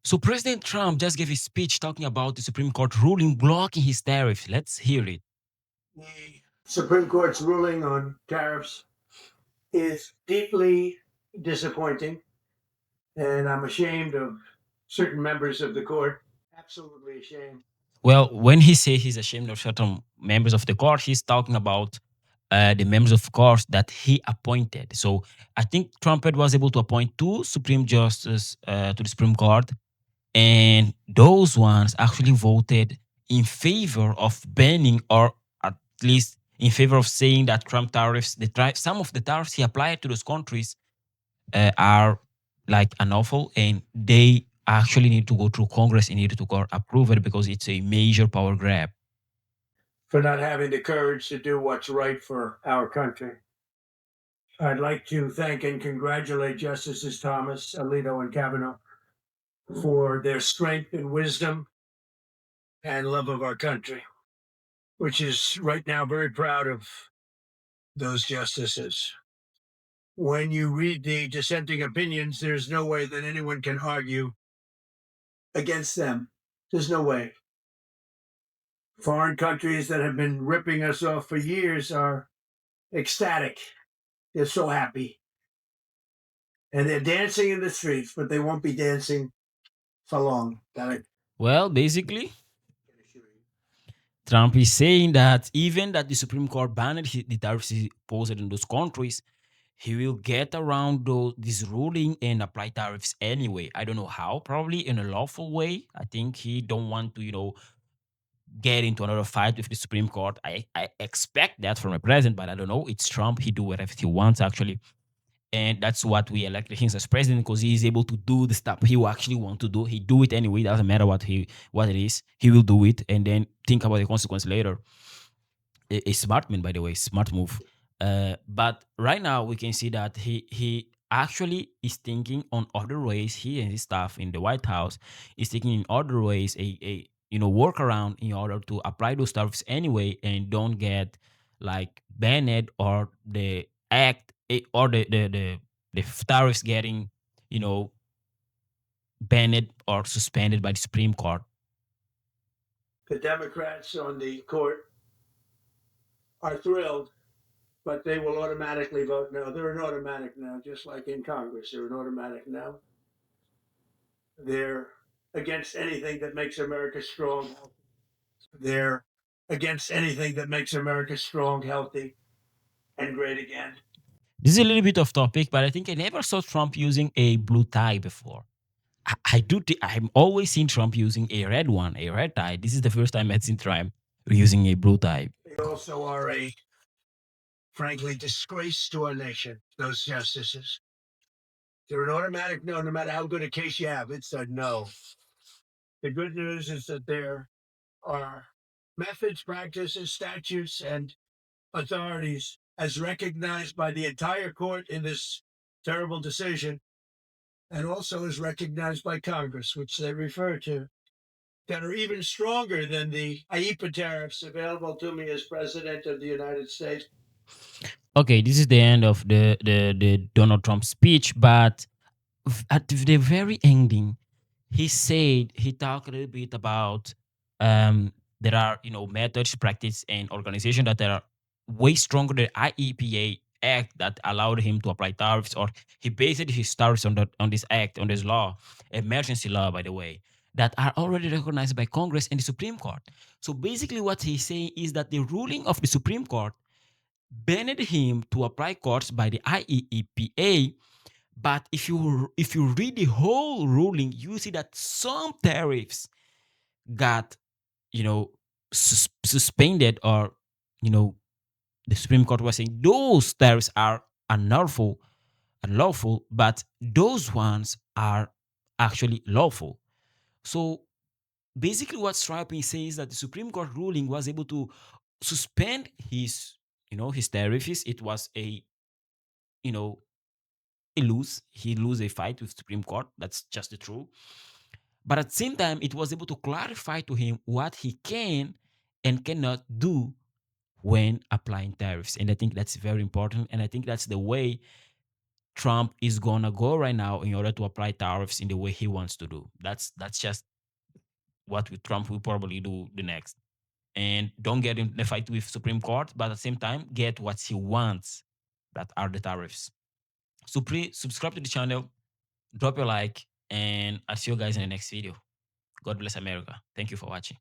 So President Trump just gave a speech talking about the Supreme Court ruling blocking his tariff. Let's hear it. The Supreme Court's ruling on tariffs is deeply disappointing, and I'm ashamed of certain members of the court. Absolutely ashamed. Well, when he say he's ashamed of certain members of the court, he's talking about the members of court that he appointed. So I think Trump was able to appoint two Supreme Justices to the Supreme Court, and those ones actually voted in favor of banning, or at least in favor of saying that Trump tariffs, some of the tariffs he applied to those countries are like unlawful, and they actually need to go through Congress and need to go approve it because it's a major power grab. For not having the courage to do what's right for our country. I'd like to thank and congratulate Justices Thomas, Alito, and Kavanaugh for their strength and wisdom and love of our country, which is right now very proud of those justices. When you read the dissenting opinions, there's no way that anyone can argue against them. There's no way. Foreign countries that have been ripping us off for years are ecstatic. They're so happy. And they're dancing in the streets, but they won't be dancing for long. That Well, basically, I can assure you. Trump is saying that even that the Supreme Court banned the tariffs he posed in those countries, he will get around this ruling and apply tariffs anyway. I don't know how, probably in a lawful way. I think he don't want to, get into another fight with the Supreme Court. I expect that from a president, but I don't know. It's Trump. He do whatever he wants, actually. And that's what we elected him as president because he is able to do the stuff he will actually want to do. He do it anyway. Doesn't matter what it is. He will do it and then think about the consequence later. A smart man, by the way, smart move. But right now we can see that he actually is thinking on other ways. He and his staff in the White House is thinking in other ways a workaround in order to apply those tariffs anyway and don't get like banned or the act or the tariffs getting you know banned or suspended by the Supreme Court. The Democrats on the court are thrilled, but they will automatically vote no. They're an automatic no, just like in Congress. They're an automatic no. They're against anything that makes America strong. They're against anything that makes America strong, healthy, and great again. This is a little bit off topic, but I think I never saw Trump using a blue tie before. I do. I'm always seen Trump using a red one, a red tie. This is the first time I've seen Trump using a blue tie. They also are a, frankly, disgrace to our nation, those justices. They're an automatic no, no matter how good a case you have. It's a no. The good news is that there are methods, practices, statutes, and authorities, as recognized by the entire court in this terrible decision, and also as recognized by Congress, which they refer to, that are even stronger than the IEPA tariffs available to me as President of the United States. Okay, this is the end of the Donald Trump speech, but at the very ending, he talked a little bit about there are methods, practice, and organization that are way stronger than IEPA act that allowed him to apply tariffs, or he based his tariffs on this act, on this law, emergency law, by the way, that are already recognized by Congress and the Supreme Court. So basically, what he's saying is that the ruling of the Supreme Court banned him to apply courts by the IEEPA. But if you read the whole ruling, you see that some tariffs got you know suspended, or you know the Supreme Court was saying those tariffs are unlawful, but those ones are actually lawful. So basically, what Stripe says that the Supreme Court ruling was able to suspend his tariffs. It was you know he lose a fight with Supreme Court. That's just the truth. But at the same time, it was able to clarify to him what he can and cannot do when applying tariffs. And I think that's very important. And I think that's the way Trump is gonna go right now in order to apply tariffs in the way he wants to do. That's just what Trump will probably do the next. And don't get in a fight with Supreme Court, but at the same time, get what he wants, that are the tariffs. So please subscribe to the channel, drop your like, and I'll see you guys in the next video. God bless America. Thank you for watching.